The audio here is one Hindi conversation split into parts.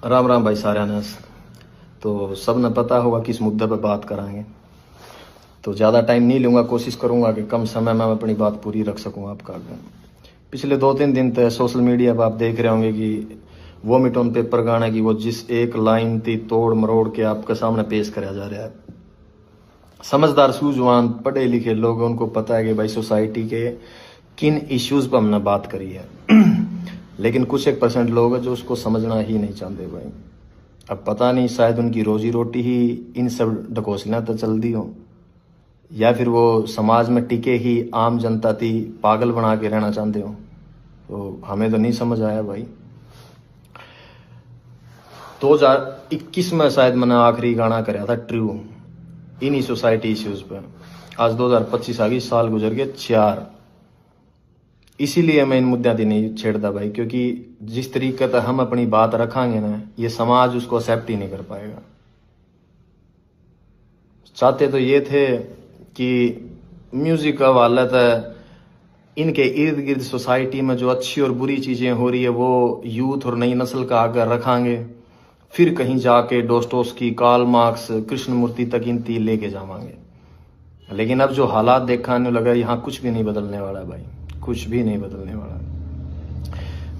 राम राम भाई सारे ने। तो सब ने पता होगा किस मुद्दे पर बात कराएंगे, तो ज़्यादा टाइम नहीं लूँगा। कोशिश करूँगा कि कम समय में अपनी बात पूरी रख सकूँ आपका आगे। पिछले 2-3 दिन तक सोशल मीडिया पर आप देख रहे होंगे कि वो मिट ऑन पेपर गाने की वो जिस एक लाइन थी तोड़ मरोड़ के आपके सामने पेश कराया जा रहा है। समझदार सूझवान पढ़े लिखे लोग, उनको पता है कि भाई सोसाइटी के किन इश्यूज़ पर हमने बात करी है लेकिन कुछ 1% लोग हैं जो उसको समझना ही नहीं चाहते भाई। अब पता नहीं, शायद उनकी रोजी रोटी ही इन सब ढकोसला तो चल दी हो, या फिर वो समाज में टिके ही आम जनता थी पागल बना के रहना चाहते हो। तो हमें तो नहीं समझ आया भाई। 2021 में शायद मैंने आखिरी गाना कराया था ट्रू इन्हीं सोसाइटी इश्यूज पे। आज 2025 आ गई, साल गुजर गए 4। इसीलिए मैं इन मुद्दों की नहीं छेड़ता भाई, क्योंकि जिस तरीके से हम अपनी बात रखांगे ना, ये समाज उसको एक्सेप्ट ही नहीं कर पाएगा। चाहते तो ये थे कि म्यूजिक का वाला था इनके इर्द गिर्द सोसाइटी में जो अच्छी और बुरी चीजें हो रही है वो यूथ और नई नस्ल का आगे रखांगे, फिर कहीं जाके डोस्टोव्स्की, कार्ल मार्क्स, कृष्णमूर्ति तक इनती लेके जावांगे। लेकिन अब जो हालात देखने लगा, यहाँ कुछ भी नहीं बदलने वाला भाई, कुछ भी नहीं बदलने वाला।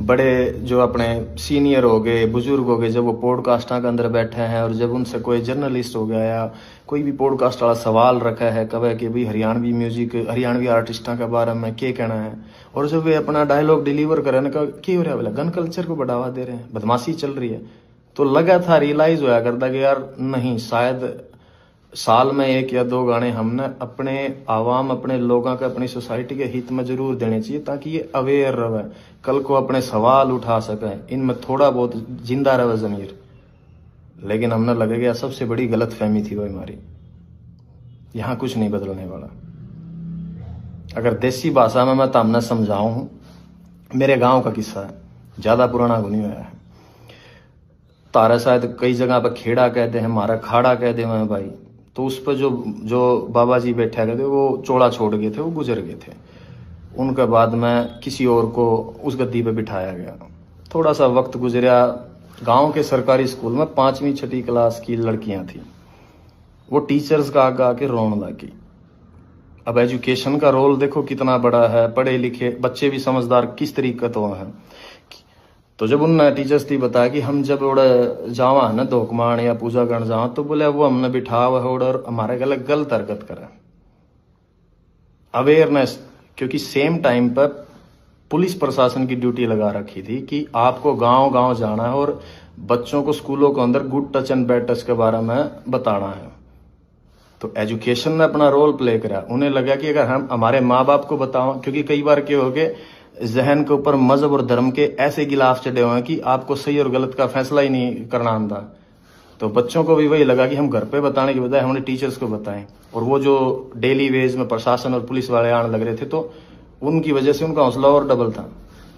बड़े जो अपने सीनियर हो गए, बुजुर्ग हो गए, जब वो पॉडकास्टा के अंदर बैठे हैं और जब उनसे कोई जर्नलिस्ट हो गया या कोई भी पॉडकास्ट वाला सवाल रखा है कब कि भाई हरियाणवी म्यूजिक, हरियाणवी आर्टिस्टा के बारे में क्या कहना है, और जब वे अपना डायलॉग डिलीवर करें का क्या हो रहा है, बोला गन कल्चर को बढ़ावा दे रहे हैं, बदमाशी चल रही है, तो लगा था रियलाइज होया करता कि यार नहीं, शायद साल में 1 या 2 गाने हमने अपने आवाम, अपने लोगों के, अपनी सोसाइटी के हित में जरूर देने चाहिए, ताकि ये अवेयर रहे, कल को अपने सवाल उठा सके, इनमें थोड़ा बहुत जिंदा रहे जमीर। लेकिन हमने लगे गया सबसे बड़ी गलत फहमी थी वो हमारी। यहाँ कुछ नहीं बदलने वाला। अगर देसी भाषा में मैं तमने समझाऊं, मेरे गांव का किस्सा है, ज्यादा पुराना नहीं हुआ है। तारा शायद कई जगह पर खेड़ा कहते हैं, हमारा खाड़ा कहते हैं भाई। तो उस पर जो बाबा जी बैठा गए थे वो चोड़ा छोड़ गए थे, वो गुजर गए थे। उनके बाद में किसी और को उस गद्दी पे बिठाया गया। थोड़ा सा वक्त गुजरा, गांव के सरकारी स्कूल में 5वीं 6ठी क्लास की लड़कियां थी, वो टीचर्स का आगे आके रोने लगी। अब एजुकेशन का रोल देखो कितना बड़ा है, पढ़े लिखे बच्चे भी समझदार किस तरीके तो है। तो जब उन टीचर्स थी बताया कि हम जब जावा है ना धोकमान या पूजा करने जावा, तो बोले वो हमने बिठा हुआ और हमारे गलत हरकत करे। अवेयरनेस, क्योंकि सेम टाइम पर पुलिस प्रशासन की ड्यूटी लगा रखी थी कि आपको गांव गांव जाना है और बच्चों को स्कूलों के अंदर good touch and bad touch के बारे में बताना है। तो एजुकेशन ने अपना रोल प्ले करा। उन्हें लगा कि अगर हम हमारे माँ बाप को बताओ, क्योंकि कई बार क्या हो गए जहन के ऊपर मजहब और धर्म के ऐसे गिलाफ चढ़े हुए हैं कि आपको सही और गलत का फैसला ही नहीं करना आता। तो बच्चों को भी वही लगा कि हम घर पे बताने की बजाय हमने टीचर्स को बताएं। और वो जो डेली वेज में प्रशासन और पुलिस वाले आने लग रहे थे, तो उनकी वजह से उनका हौसला और डबल था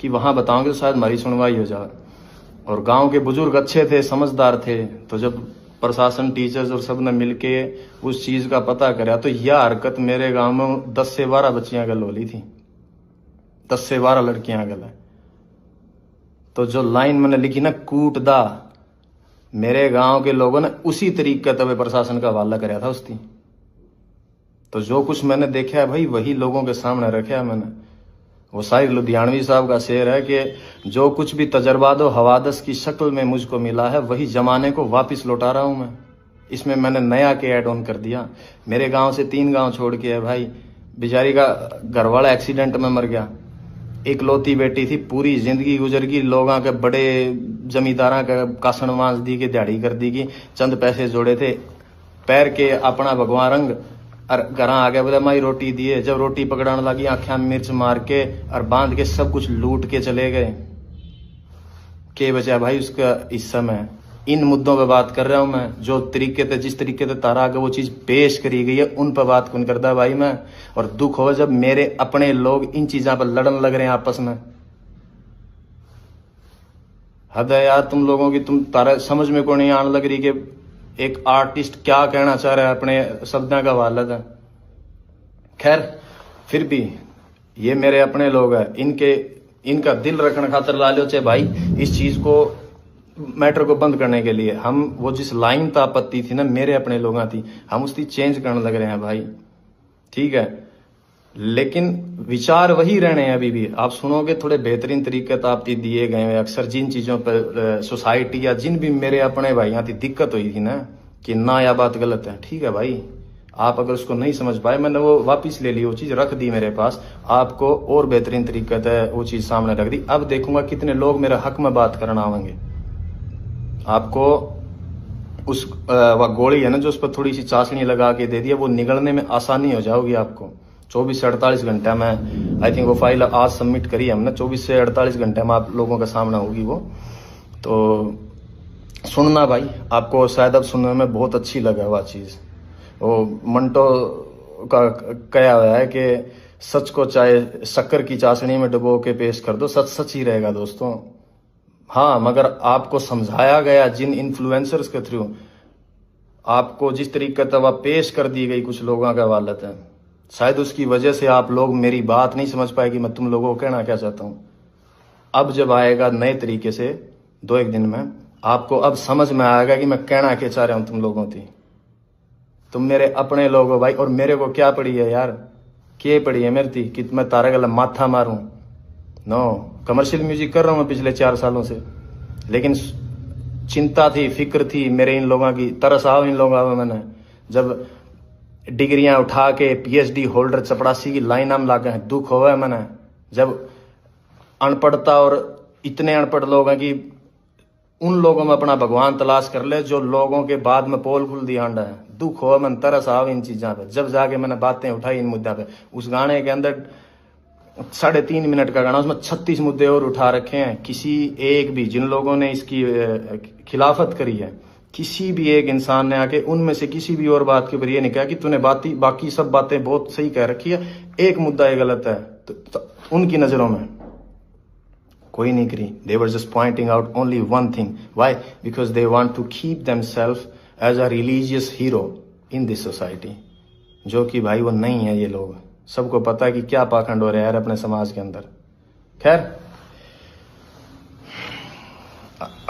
कि वहां बताओगे तो शायद हमारी सुनवाई हो जाए। और गाँव के बुजुर्ग अच्छे थे, समझदार थे, तो जब प्रशासन, टीचर्स और सब ने मिलके उस चीज का पता करा, तो यह हरकत मेरे गाँव में 10 से 12 बच्चियां गल होली थी, 10 से 12 लड़कियां गल है। तो जो लाइन मैंने लिखी ना, कूट दा, मेरे गांव के लोगों ने उसी तरीके तब प्रशासन का हवाला कराया था उसकी। तो जो कुछ मैंने देखा है भाई वही लोगों के सामने रखा है मैंने। वो शायर लुधियानवी साहब का शेर है कि जो कुछ भी तजर्बा दो हवादस की शक्ल में मुझको मिला है, वही जमाने को वापिस लौटा रहा हूं मैं। इसमें मैंने नया के ऐड ऑन कर दिया। मेरे गांव से 3 गांव छोड़ के है भाई, बेचारी का घरवाला एक्सीडेंट में मर गया, इकलौती बेटी थी, पूरी जिंदगी गुजर गई, लोगों के बड़े जमींदारा का कासन मांस दी के दिहाड़ी कर दी की, चंद पैसे जोड़े थे, पैर के अपना भगवान रंग और घर आ गया, बोले माई रोटी दिए। जब रोटी पकड़ाने लगी आंखें मिर्च मार के और बांध के सब कुछ लूट के चले गए। के बचा भाई उसका हिस्सा में। इन मुद्दों पे बात कर रहा हूं मैं, जो तरीके से, जिस तरीके से तारा आगे वो चीज पेश करी गई है, उन पर बात कौन करता भाई मैं। और दुख हो जब मेरे अपने लोग इन चीजों पर लड़न लग रहे हैं आपस में। हद है यार तुम लोगों की, तुम तारा समझ में को नहीं आने लग रही कि एक आर्टिस्ट क्या कहना चाह रहा है अपने शब्दों का वालद है। खैर फिर भी ये मेरे अपने लोग हैं, इनका दिल रखने खातर ला लो चाहे भाई, इस चीज को मैटर को बंद करने के लिए। हम वो जिस लाइन पे आपत्ति थी ना मेरे अपने लोगों थी, हम उसकी चेंज करने लग रहे हैं भाई, ठीक है। लेकिन विचार वही रहने हैं अभी भी। आप सुनोगे थोड़े बेहतरीन तरीके तो आप दिए गए हैं। अक्सर जिन चीजों पर सोसाइटी या जिन भी मेरे अपने भाई यहाँ थी दिक्कत हुई थी ना कि ना यह बात गलत है, ठीक है भाई, आप अगर उसको नहीं समझ पाए, मैंने वो वापस ले ली, वो चीज रख दी मेरे पास, आपको और बेहतरीन तरीके से वो चीज सामने रख दी। अब देखूंगा कितने लोग मेरे हक में बात करना आवेंगे। आपको उस वह गोली है ना जो उस पर थोड़ी सी चाशनी लगा के दे दिया, वो निगलने में आसानी हो जाओगी आपको। 24 से 48 घंटे में, आई थिंक वो फाइल आज सबमिट करी हमने, 24 से 48 घंटे में आप लोगों के सामने होगी वो। तो सुनना भाई, आपको शायद अब सुनने में बहुत अच्छी लगे वह चीज़। वो मंटो का कहा हुआ है कि सच को चाहे शक्कर की चाशनी में डुबो के पेश कर दो, सच सच ही रहेगा दोस्तों। हाँ, मगर आपको समझाया गया जिन इन्फ्लुएंसर्स के थ्रू, आपको जिस तरीके से वह पेश कर दी गई कुछ लोगों का वालत है, शायद उसकी वजह से आप लोग मेरी बात नहीं समझ पाए कि मैं तुम लोगों को कहना क्या चाहता हूं। अब जब आएगा नए तरीके से 2-1 दिन में, आपको अब समझ में आएगा कि मैं कहना क्या चाह रहा हूं तुम लोगों की। तुम मेरे अपने लोग हो भाई, और मेरे को क्या पड़ी है यार, क्या पड़ी है मेरी थी कि मैं तारा गला माथा मारूं? नो, कमर्शियल म्यूजिक कर रहा हूं मैं पिछले 4 सालों से, लेकिन चिंता थी, फिक्र थी मेरे इन लोगों की, तरस आओ इन लोगों में। मैंने जब डिग्रियां उठा के PhD होल्डर चपड़ासी की लाइन हम लागे हैं, दुख हुआ है मैंने। जब अनपढ़ता और इतने अनपढ़ लोग हैं कि उन लोगों में अपना भगवान तलाश कर ले जो लोगों के बाद में पोल खुल दिया अंडा है, दुख हो मन, तरस आओ इन चीजों पे। जब जाके मैंने बातें उठाई इन मुद्दों पे, उस गाने के अंदर 3.5 मिनट का गाना, उसमें 36 मुद्दे और उठा रखे हैं। किसी एक भी, जिन लोगों ने इसकी खिलाफत करी है, किसी भी एक इंसान ने आके उनमें से किसी भी और बात के ऊपर ये नहीं कहा कि तूने बाकी सब बातें बहुत सही कह रखी है, एक मुद्दा ये गलत है। तो उनकी नजरों में कोई नहीं करी। They were just pointing out only one thing. Why? Because they want to keep themselves as a religious hero in this society. जो कि भाई वो नहीं है ये लोग। सबको पता है कि क्या पाखंड हो रहा है यार अपने समाज के अंदर। खैर,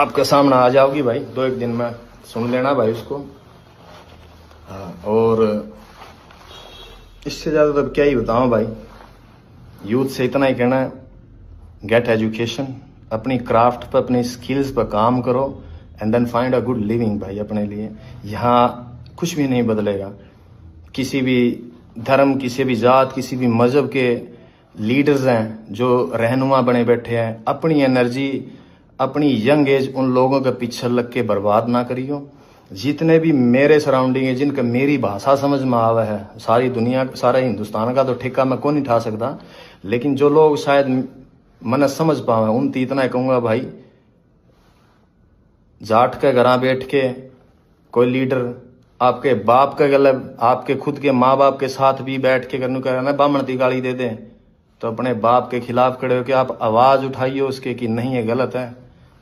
आपके सामने आ जाओगी भाई 2-1 दिन में, सुन लेना भाई उसको। और इससे ज्यादा तो क्या ही बताऊं भाई, यूथ से इतना ही कहना है, गेट एजुकेशन, अपनी क्राफ्ट पर, अपनी स्किल्स पर काम करो, and then find a good living भाई अपने लिए। यहाँ कुछ भी नहीं बदलेगा। किसी भी धर्म, किसी भी जात, किसी भी मजहब के लीडर्स हैं जो रहनुमा बने बैठे हैं, अपनी एनर्जी, अपनी यंग एज उन लोगों के पीछे लग के बर्बाद ना करियो। जितने भी मेरे सराउंडिंग है, जिनका मेरी भाषा समझ में आवा है, सारी दुनिया, सारा हिंदुस्तान का तो ठेका मैं कौन नहीं उठा सकता, लेकिन जो लोग शायद मन समझ पावे उन इतना कहूंगा भाई, जाट के घर बैठ के कोई लीडर आपके बाप का गले, आपके खुद के माँ बाप के साथ भी बैठ के करने का ना बामण की गाली दे दे, तो अपने बाप के खिलाफ खड़े होकर आप आवाज उठाइए उसके कि नहीं ये गलत है।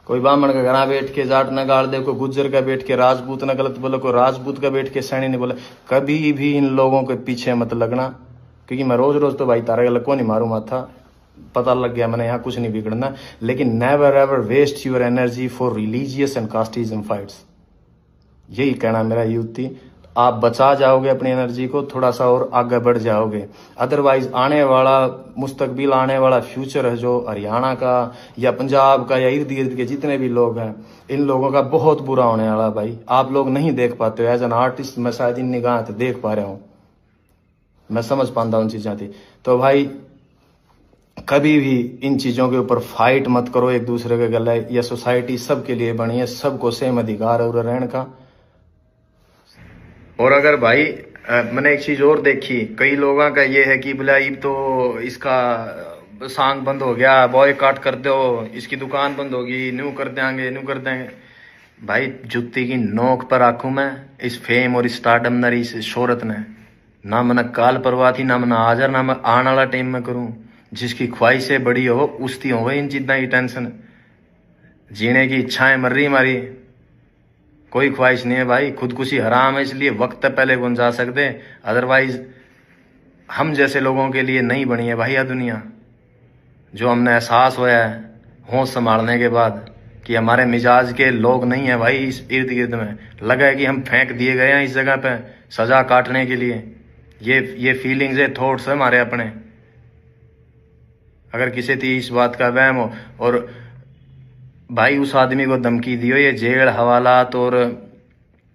कोई बामण का घर बैठ के जाट न गाड़ दे, कोई गुज्जर का बैठ के राजपूत न गलत बोले, कोई राजपूत का बैठ के सैनी नहीं बोले। कभी भी इन लोगों के पीछे मत लगना, क्योंकि मैं रोज रोज तो भाई तारा गलत को नहीं मारू माथा, पता लग गया मैंने यहाँ कुछ नहीं बिगड़ना। लेकिन never ever waste your energy for religious and casteism fights, यही कहना मेरा यूथ थी। आप बचा जाओगे अपनी एनर्जी को, थोड़ा सा और आगे बढ़ जाओगे। अदरवाइज आने वाला मुस्तकबिल, आने वाला फ्यूचर है जो हरियाणा का या पंजाब का या इर्द गिर्द के जितने भी लोग हैं, इन लोगों का बहुत बुरा होने वाला भाई। आप लोग नहीं देख पाते हो, एज एन आर्टिस्ट मैं शायद इन निगाह से देख पा रहा हूँ, मैं समझ पाता हूँ चीजें थी। तो भाई कभी भी इन चीजों के ऊपर फाइट मत करो एक दूसरे के गले। यह सोसाइटी सबके लिए बनी है, सबको सेम अधिकार है और रहने का। और अगर भाई मैंने एक चीज और देखी, कई लोगों का ये है कि बोला अब तो इसका सॉन्ग बंद हो गया, बॉयकॉट कर दो, इसकी दुकान बंद होगी, न्यू कर देंगे, न्यू कर देंगे। भाई जुत्ती की नोक पर आंखों में इस फेम और इस स्टारडम ने, इस शोहरत ने, ना मैंने काल परवाह थी, ना मैंने हाजर, ना मैं आने वाला टाइम में करूं। जिसकी ख्वाहिशें बड़ी हो उसकी हो गई इन चीज़ों की टेंशन, जीने की इच्छाएं मर रही हमारी, कोई ख्वाहिश नहीं है भाई। खुदकुशी हराम है, इसलिए वक्त पहले कौन जा सकते, अदरवाइज हम जैसे लोगों के लिए नहीं बनी है भाई यह दुनिया। जो हमने एहसास होया है होश संभालने के बाद कि हमारे मिजाज के लोग नहीं है भाई इस इर्द गिर्द में। लगा है कि हम फेंक दिए गए हैं इस जगह पे सजा काटने के लिए। ये फीलिंग्स है, थॉट्स है हमारे अपने। अगर किसी थी इस बात का वहम हो, और भाई उस आदमी को धमकी दियो ये जेल हवालात और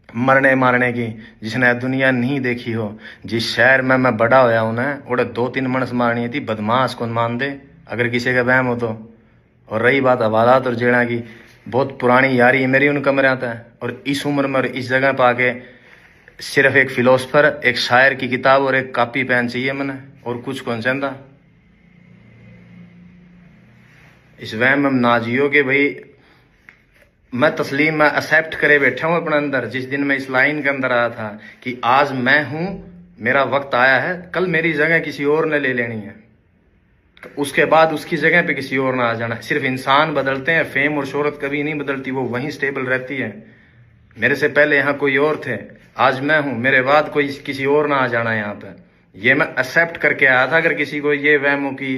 मरने मारने की, जिसने दुनिया नहीं देखी हो। जिस शहर में मैं बड़ा होया हूं ना, उड़े 2-3 मनस मारनी थी, बदमाश कौन मान दे अगर किसी का वहम हो तो। और रही बात हवालात और जेड़ा की, बहुत पुरानी यारी है मेरी उन कमरे आता है। और इस उम्र में और इस जगह पर आके सिर्फ एक फिलोसफर, एक शायर की किताब और एक कॉपी पेन चाहिए मैंने, और कुछ कौन चाहता। इस वहम में ना जियो कि भाई मैं तस्लीम में एक्सेप्ट करे बैठा हूं अपने अंदर। जिस दिन मैं इस लाइन के अंदर आया था कि आज मैं हूं, मेरा वक्त आया है, कल मेरी जगह किसी और ने ले लेनी है, तो उसके बाद उसकी जगह पे किसी और ना आ जाना। सिर्फ इंसान बदलते हैं, फेम और शोहरत कभी नहीं बदलती, वो वहीं स्टेबल रहती है। मेरे से पहले यहाँ कोई और थे, आज मैं हूं, मेरे बाद कोई किसी और ना आ जाना यहाँ पे। ये मैं एक्सेप्ट करके आया था। अगर किसी को ये वहम हो कि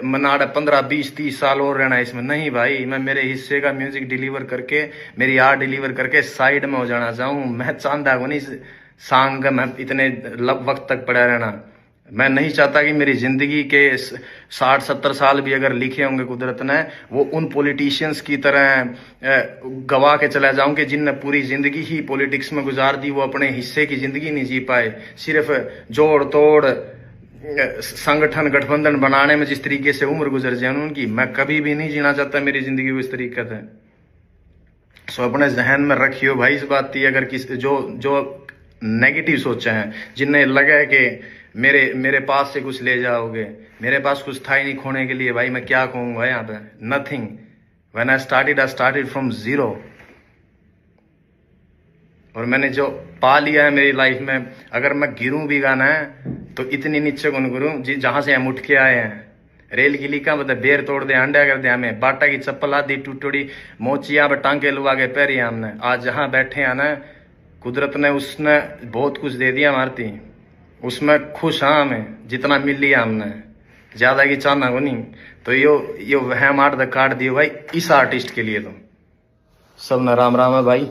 मनाड़ा 15-20-30 साल और रहना है इसमें, नहीं भाई, मैं मेरे हिस्से का म्यूजिक डिलीवर करके, मेरी आर्ट डिलीवर करके साइड में हो जाना चाहूँ। मैं चाहता हूँ नहीं सांग का मैं इतने वक्त तक पड़ा रहना। मैं नहीं चाहता कि मेरी जिंदगी के 60-70 साल भी अगर लिखे होंगे कुदरत ने, वो उन पॉलिटिशियंस की तरह गवा के चला जाऊं कि जिनने पूरी जिंदगी ही पॉलिटिक्स में गुजार दी, वो अपने हिस्से की जिंदगी नहीं जी पाए। सिर्फ जोड़ तोड़ संगठन गठबंधन बनाने में जिस तरीके से उम्र गुजर जाए उनकी, मैं कभी भी नहीं जीना चाहता मेरी जिंदगी को इस तरीके से। सो अपने जहन में रखियो भाई इस बात की। अगर किस जो नेगेटिव सोचे हैं, जिन्हें लगा है कि मेरे पास से कुछ ले जाओगे, मेरे पास कुछ था ही नहीं खोने के लिए, भाई मैं क्या कहूंगा यहाँ पे, nothing. When I started from zero. और मैंने जो पा लिया है मेरी लाइफ में, अगर मैं गिरूं भी गाना है तो इतनी नीचे कौन गिरूं जहां से हम उठ के आए हैं। रेल गिली का मतलब बेर तोड़ दे, अंडा कर दे हमें, बाटा की चप्पल आधी टूटोड़ी मोचिया पे टांके लुआ के पैरी हमने। आज जहां बैठे हैं ना, कुदरत ने उसने बहुत कुछ दे दिया हमारी, उसमें खुश हाँ हमें जितना मिल लिया हमने, ज्यादा की चाहना को नहीं। तो यो वहम आर्ट द काट दियो भाई इस आर्टिस्ट के लिए। तो सब न राम राम है भाई,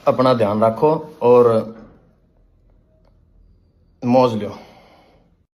अपना ध्यान रखो और मौज लो।